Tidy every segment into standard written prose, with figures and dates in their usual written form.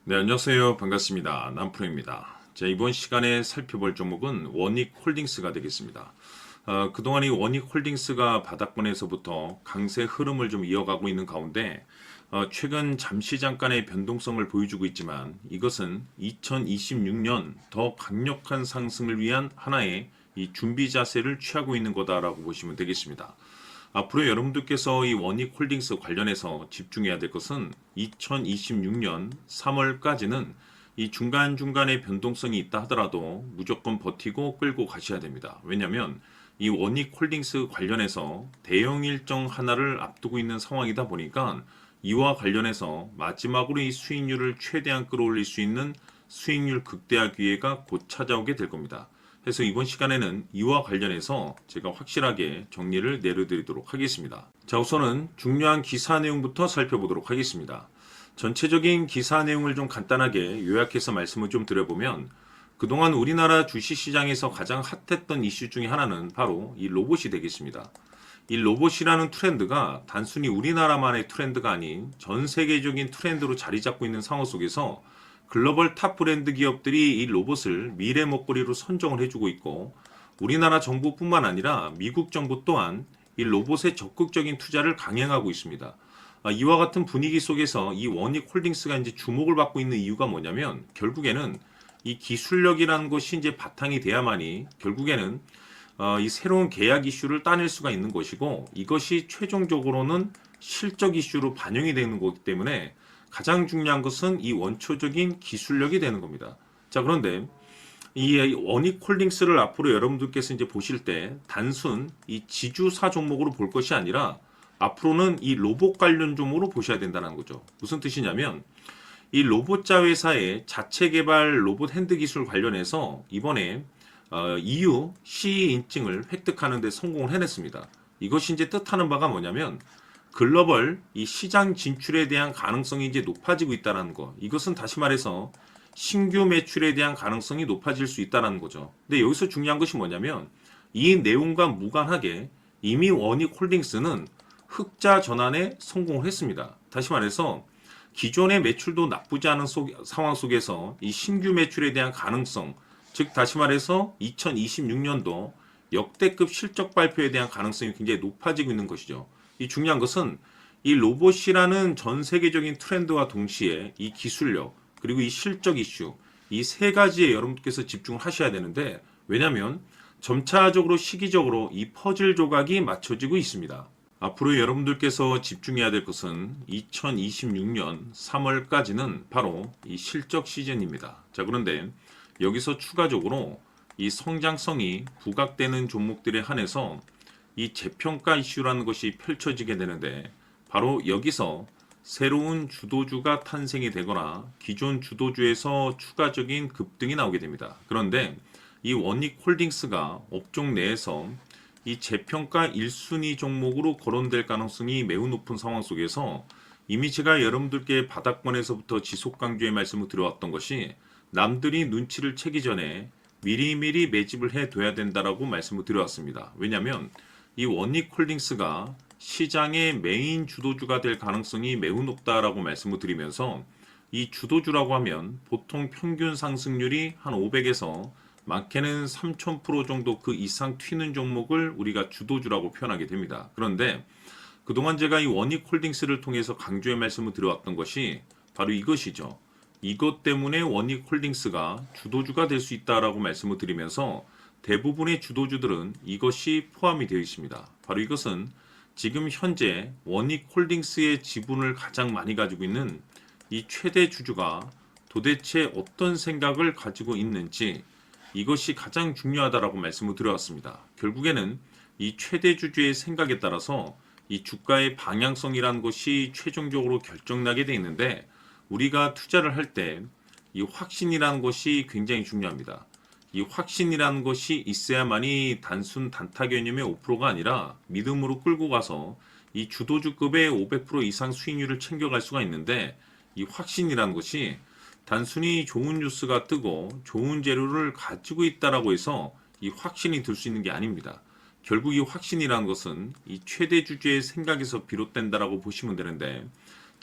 네, 안녕하세요. 반갑습니다. 남프로입니다. 자, 이번 시간에 살펴볼 종목은 원익홀딩스가 되겠습니다. 그동안 이 원익홀딩스가 바닥권에서부터 강세 흐름을 좀 이어가고 있는 가운데 최근 잠시 잠깐의 변동성을 보여주고 있지만 이것은 2026년 더 강력한 상승을 위한 하나의 이 준비 자세를 취하고 있는 거다라고 보시면 되겠습니다. 앞으로 여러분들께서 이 원익홀딩스 관련해서 집중해야 될 것은 2026년 3월까지는 이 중간중간에 변동성이 있다 하더라도 무조건 버티고 끌고 가셔야 됩니다. 왜냐하면 이 원익홀딩스 관련해서 대형 일정 하나를 앞두고 있는 상황이다 보니까 이와 관련해서 마지막으로 이 수익률을 최대한 끌어올릴 수 있는 수익률 극대화 기회가 곧 찾아오게 될 겁니다. 그래서 이번 시간에는 이와 관련해서 제가 확실하게 정리를 내려드리도록 하겠습니다. 자, 우선은 중요한 기사 내용부터 살펴보도록 하겠습니다. 전체적인 기사 내용을 좀 간단하게 요약해서 말씀을 좀 드려보면 그동안 우리나라 주식시장에서 가장 핫했던 이슈 중에 하나는 바로 이 로봇이 되겠습니다. 이 로봇이라는 트렌드가 단순히 우리나라만의 트렌드가 아닌 전 세계적인 트렌드로 자리 잡고 있는 상황 속에서 글로벌 탑 브랜드 기업들이 이 로봇을 미래 먹거리로 선정을 해주고 있고 우리나라 정부뿐만 아니라 미국 정부 또한 이 로봇에 적극적인 투자를 강행하고 있습니다. 이와 같은 분위기 속에서 이 원익홀딩스가 이제 주목을 받고 있는 이유가 뭐냐면 결국에는 이 기술력이라는 것이 이제 바탕이 돼야만이 결국에는 이 새로운 계약 이슈를 따낼 수가 있는 것이고 이것이 최종적으로는 실적 이슈로 반영이 되는 거기 때문에 가장 중요한 것은 이 원초적인 기술력이 되는 겁니다. 자, 그런데 이 원익홀딩스를 앞으로 여러분들께서 이제 보실 때 단순 이 지주사 종목으로 볼 것이 아니라 앞으로는 이 로봇 관련 종목으로 보셔야 된다는 거죠. 무슨 뜻이냐면 이 로봇자 회사의 자체 개발 로봇 핸드 기술 관련해서 이번에 EU CE 인증을 획득하는 데 성공을 해냈습니다. 이것이 이제 뜻하는 바가 뭐냐면 글로벌 이 시장 진출에 대한 가능성이 이제 높아지고 있다는 거. 이것은 다시 말해서 신규 매출에 대한 가능성이 높아질 수 있다는 거죠. 근데 여기서 중요한 것이 뭐냐면 이 내용과 무관하게 이미 원익홀딩스는 흑자 전환에 성공을 했습니다. 다시 말해서 기존의 매출도 나쁘지 않은 상황 속에서 이 신규 매출에 대한 가능성, 즉 다시 말해서 2026년도 역대급 실적 발표에 대한 가능성이 굉장히 높아지고 있는 것이죠. 이 중요한 것은 이 로봇이라는 전 세계적인 트렌드와 동시에 이 기술력 그리고 이 실적 이슈 이 세 가지에 여러분께서 집중을 하셔야 되는데 왜냐하면 점차적으로 시기적으로 이 퍼즐 조각이 맞춰지고 있습니다. 앞으로 여러분들께서 집중해야 될 것은 2026년 3월까지는 바로 이 실적 시즌입니다. 자, 그런데 여기서 추가적으로 이 성장성이 부각되는 종목들에 한해서 이 재평가 이슈라는 것이 펼쳐지게 되는데 바로 여기서 새로운 주도주가 탄생이 되거나 기존 주도주에서 추가적인 급등이 나오게 됩니다. 그런데 이 원익홀딩스가 업종 내에서 이 재평가 1순위 종목으로 거론될 가능성이 매우 높은 상황 속에서 이미 제가 여러분들께 바닥권에서부터 지속 강조의 말씀을 드려왔던 것이 남들이 눈치를 채기 전에 미리미리 매집을 해둬야 된다라고 말씀을 드려왔습니다. 왜냐하면 이 원익홀딩스가 시장의 메인 주도주가 될 가능성이 매우 높다라고 말씀을 드리면서 이 주도주라고 하면 보통 평균 상승률이 한 500에서 많게는 3000% 정도 그 이상 튀는 종목을 우리가 주도주라고 표현하게 됩니다. 그런데 그동안 제가 이 원익홀딩스를 통해서 강조의 말씀을 드려왔던 것이 바로 이것이죠. 이것 때문에 원익홀딩스가 주도주가 될 수 있다라고 말씀을 드리면서 대부분의 주도주들은 이것이 포함이 되어 있습니다. 바로 이것은 지금 현재 원익홀딩스의 지분을 가장 많이 가지고 있는 이 최대 주주가 도대체 어떤 생각을 가지고 있는지 이것이 가장 중요하다라고 말씀을 드려왔습니다. 결국에는 이 최대 주주의 생각에 따라서 이 주가의 방향성이라는 것이 최종적으로 결정나게 되어 있는데 우리가 투자를 할 때 이 확신이라는 것이 굉장히 중요합니다. 이 확신이라는 것이 있어야만이 단순 단타 개념의 5%가 아니라 믿음으로 끌고 가서 이 주도주급의 500% 이상 수익률을 챙겨갈 수가 있는데 이 확신이라는 것이 단순히 좋은 뉴스가 뜨고 좋은 재료를 가지고 있다라고 해서 이 확신이 들 수 있는 게 아닙니다. 결국 이 확신이라는 것은 이 최대 주주의 생각에서 비롯된다라고 보시면 되는데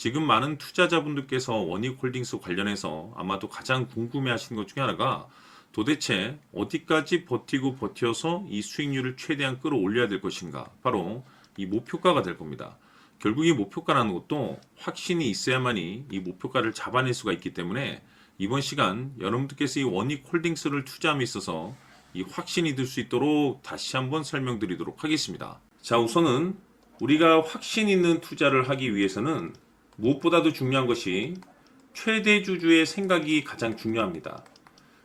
지금 많은 투자자분들께서 원익홀딩스 관련해서 아마도 가장 궁금해 하시는 것 중에 하나가 도대체 어디까지 버티고 버텨서 이 수익률을 최대한 끌어올려야 될 것인가? 바로 이 목표가가 될 겁니다. 결국 이 목표가라는 것도 확신이 있어야만이 이 목표가를 잡아낼 수가 있기 때문에 이번 시간 여러분들께서 이 원익홀딩스를 투자함에 있어서 이 확신이 들 수 있도록 다시 한번 설명드리도록 하겠습니다. 자, 우선은 우리가 확신 있는 투자를 하기 위해서는 무엇보다도 중요한 것이 최대주주의 생각이 가장 중요합니다.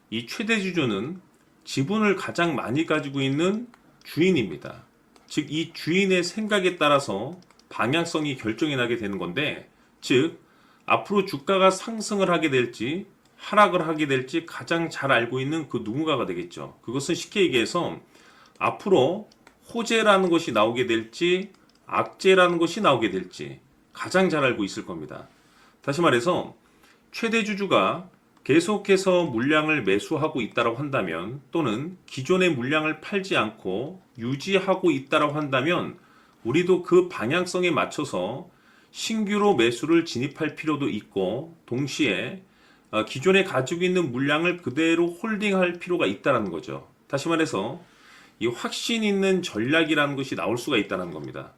이 최대주주는 지분을 가장 많이 가지고 있는 주인입니다. 즉, 이 주인의 생각에 따라서 방향성이 결정이 나게 되는 건데, 즉 앞으로 주가가 상승을 하게 될지 하락을 하게 될지 가장 잘 알고 있는 그 누군가가 되겠죠. 그것은 쉽게 얘기해서 앞으로 호재라는 것이 나오게 될지 악재라는 것이 나오게 될지 가장 잘 알고 있을 겁니다. 다시 말해서 최대주주가 계속해서 물량을 매수하고 있다고 한다면, 또는 기존의 물량을 팔지 않고 유지하고 있다고 한다면, 우리도 그 방향성에 맞춰서 신규로 매수를 진입할 필요도 있고, 동시에 기존에 가지고 있는 물량을 그대로 홀딩할 필요가 있다는 거죠. 다시 말해서 이 확신 있는 전략이라는 것이 나올 수가 있다는 겁니다.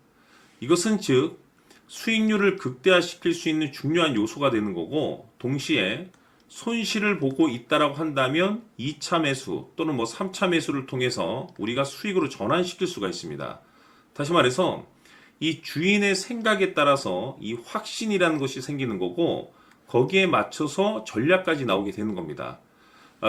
이것은 즉 수익률을 극대화시킬 수 있는 중요한 요소가 되는 거고, 동시에 손실을 보고 있다라고 한다면 2차 매수 또는 3차 매수를 통해서 우리가 수익으로 전환시킬 수가 있습니다. 다시 말해서 이 주인의 생각에 따라서 이 확신이라는 것이 생기는 거고, 거기에 맞춰서 전략까지 나오게 되는 겁니다.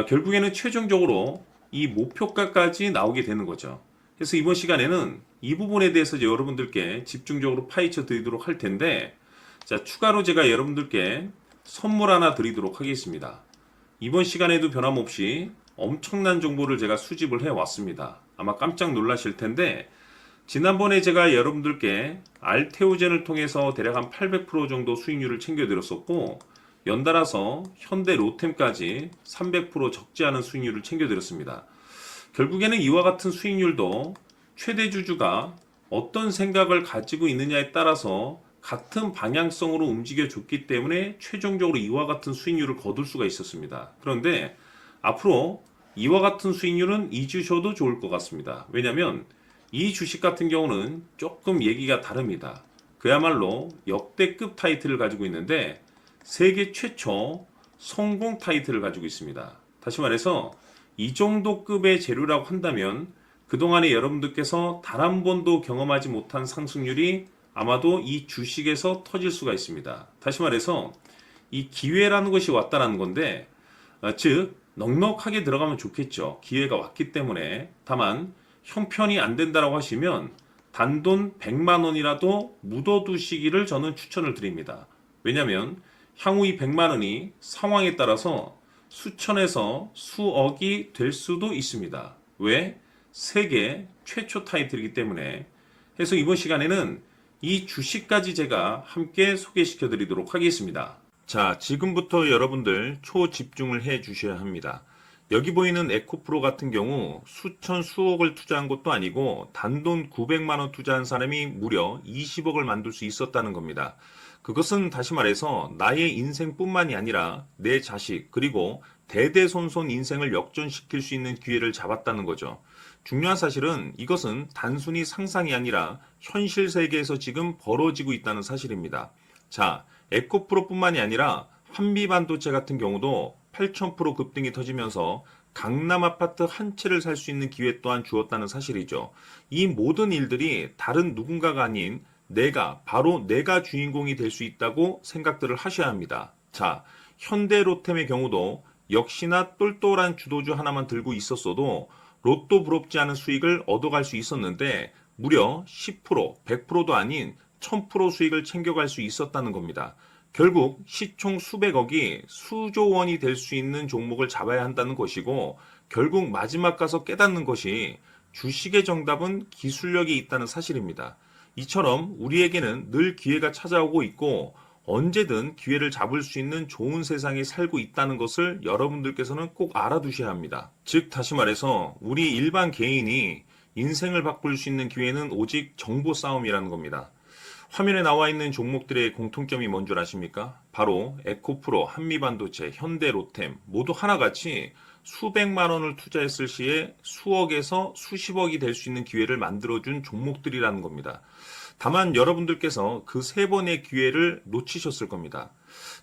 결국에는 최종적으로 이 목표가까지 나오게 되는 거죠. 그래서 이번 시간에는 이 부분에 대해서 이제 여러분들께 집중적으로 파헤쳐 드리도록 할 텐데, 자, 추가로 제가 여러분들께 선물 하나 드리도록 하겠습니다. 이번 시간에도 변함없이 엄청난 정보를 제가 수집을 해 왔습니다. 아마 깜짝 놀라실 텐데, 지난번에 제가 여러분들께 알테오젠을 통해서 대략 한 800% 정도 수익률을 챙겨드렸었고, 연달아서 현대 로템까지 300% 적지 않은 수익률을 챙겨드렸습니다. 결국에는 이와 같은 수익률도 최대주주가 어떤 생각을 가지고 있느냐에 따라서 같은 방향성으로 움직여줬기 때문에 최종적으로 이와 같은 수익률을 거둘 수가 있었습니다. 그런데 앞으로 이와 같은 수익률은 잊으셔도 좋을 것 같습니다. 왜냐하면 이 주식 같은 경우는 조금 얘기가 다릅니다. 그야말로 역대급 타이틀을 가지고 있는데 세계 최초 성공 타이틀을 가지고 있습니다. 다시 말해서 이 정도 급의 재료라고 한다면 그동안에 여러분들께서 단 한 번도 경험하지 못한 상승률이 아마도 이 주식에서 터질 수가 있습니다. 다시 말해서 이 기회라는 것이 왔다는 건데, 즉 넉넉하게 들어가면 좋겠죠. 기회가 왔기 때문에. 다만 형편이 안 된다라고 하시면 단돈 100만 원이라도 묻어두시기를 저는 추천을 드립니다. 왜냐하면 향후 이 100만 원이 상황에 따라서 수천에서 수억이 될 수도 있습니다. 왜? 세계 최초 타이틀이기 때문에. 해서 이번 시간에는 이 주식까지 제가 함께 소개시켜 드리도록 하겠습니다. 자, 지금부터 여러분들 초집중을 해 주셔야 합니다. 여기 보이는 에코프로 같은 경우 수천 수억을 투자한 것도 아니고 단돈 900만 원 투자한 사람이 무려 20억을 만들 수 있었다는 겁니다. 그것은 다시 말해서 나의 인생뿐만이 아니라 내 자식 그리고 대대손손 인생을 역전시킬 수 있는 기회를 잡았다는 거죠. 중요한 사실은 이것은 단순히 상상이 아니라 현실 세계에서 지금 벌어지고 있다는 사실입니다. 자, 에코프로뿐만이 아니라 한미반도체 같은 경우도 8,000% 급등이 터지면서 강남 아파트 한 채를 살 수 있는 기회 또한 주었다는 사실이죠. 이 모든 일들이 다른 누군가가 아닌 바로 내가 주인공이 될 수 있다고 생각들을 하셔야 합니다. 자, 현대로템의 경우도 역시나 똘똘한 주도주 하나만 들고 있었어도 로또 부럽지 않은 수익을 얻어갈 수 있었는데 무려 10%, 100%도 아닌 1000% 수익을 챙겨갈 수 있었다는 겁니다. 결국 시총 수백억이 수조 원이 될 수 있는 종목을 잡아야 한다는 것이고, 결국 마지막 가서 깨닫는 것이 주식의 정답은 기술력이 있다는 사실입니다. 이처럼 우리에게는 늘 기회가 찾아오고 있고 언제든 기회를 잡을 수 있는 좋은 세상에 살고 있다는 것을 여러분들께서는 꼭 알아두셔야 합니다. 즉 다시 말해서 우리 일반 개인이 인생을 바꿀 수 있는 기회는 오직 정보 싸움이라는 겁니다. 화면에 나와 있는 종목들의 공통점이 뭔 줄 아십니까? 바로 에코프로, 한미반도체, 현대로템 모두 하나같이 수백만 원을 투자했을 시에 수억에서 수십억이 될 수 있는 기회를 만들어준 종목들이라는 겁니다. 다만 여러분들께서 그 세 번의 기회를 놓치셨을 겁니다.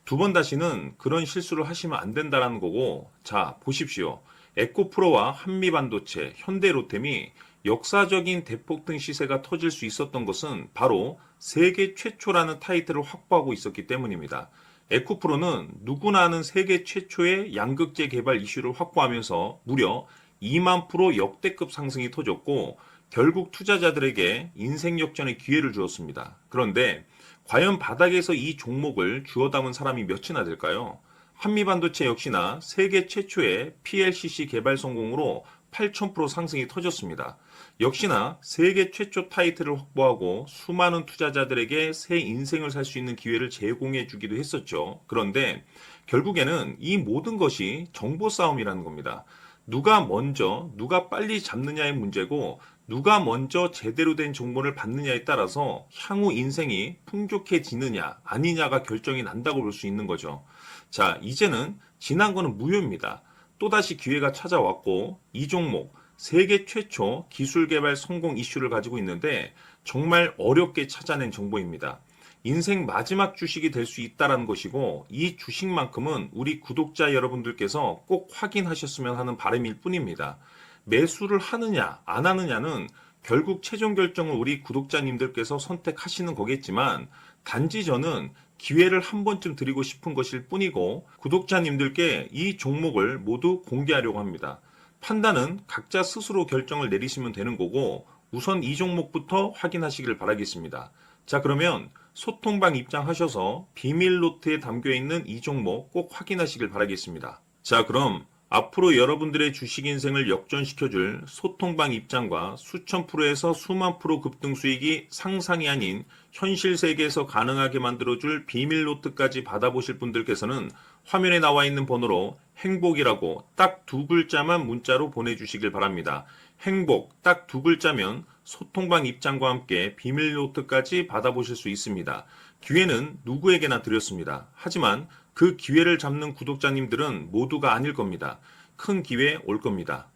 두 번 다시는 그런 실수를 하시면 안 된다는 거고, 자, 보십시오. 에코프로와 한미반도체, 현대로템이 역사적인 대폭등 시세가 터질 수 있었던 것은 바로 세계 최초라는 타이틀을 확보하고 있었기 때문입니다. 에코프로는 누구나 아는 세계 최초의 양극재 개발 이슈를 확보하면서 무려 2만 프로 역대급 상승이 터졌고 결국 투자자들에게 인생 역전의 기회를 주었습니다. 그런데 과연 바닥에서 이 종목을 주워 담은 사람이 몇이나 될까요? 한미반도체 역시나 세계 최초의 PLCC 개발 성공으로 8,000% 상승이 터졌습니다. 역시나 세계 최초 타이틀을 확보하고 수많은 투자자들에게 새 인생을 살 수 있는 기회를 제공해 주기도 했었죠. 그런데 결국에는 이 모든 것이 정보 싸움이라는 겁니다. 누가 먼저, 누가 빨리 잡느냐의 문제고 누가 먼저 제대로 된 정보를 받느냐에 따라서 향후 인생이 풍족해지느냐 아니냐가 결정이 난다고 볼 수 있는 거죠. 자, 이제는 지난 거는 무효입니다. 또다시 기회가 찾아왔고 이 종목 세계 최초 기술 개발 성공 이슈를 가지고 있는데 정말 어렵게 찾아낸 정보입니다. 인생 마지막 주식이 될 수 있다는 것이고 이 주식만큼은 우리 구독자 여러분들께서 꼭 확인하셨으면 하는 바람일 뿐입니다. 매수를 하느냐 안 하느냐는 결국 최종 결정을 우리 구독자님들께서 선택하시는 거겠지만 단지 저는 기회를 한 번쯤 드리고 싶은 것일 뿐이고 구독자님들께 이 종목을 모두 공개하려고 합니다. 판단은 각자 스스로 결정을 내리시면 되는 거고 우선 이 종목부터 확인하시길 바라겠습니다. 자, 그러면 소통방 입장하셔서 비밀 노트에 담겨있는 이 종목 꼭 확인하시길 바라겠습니다. 자, 그럼 앞으로 여러분들의 주식 인생을 역전시켜줄 소통방 입장과 수천 프로에서 수만 프로 급등 수익이 상상이 아닌 현실 세계에서 가능하게 만들어줄 비밀 노트까지 받아보실 분들께서는 화면에 나와 있는 번호로 행복이라고 딱 두 글자만 문자로 보내주시길 바랍니다. 행복 딱 두 글자면 소통방 입장과 함께 비밀 노트까지 받아보실 수 있습니다. 기회는 누구에게나 드렸습니다. 하지만 그 기회를 잡는 구독자님들은 모두가 아닐 겁니다. 큰 기회 올 겁니다.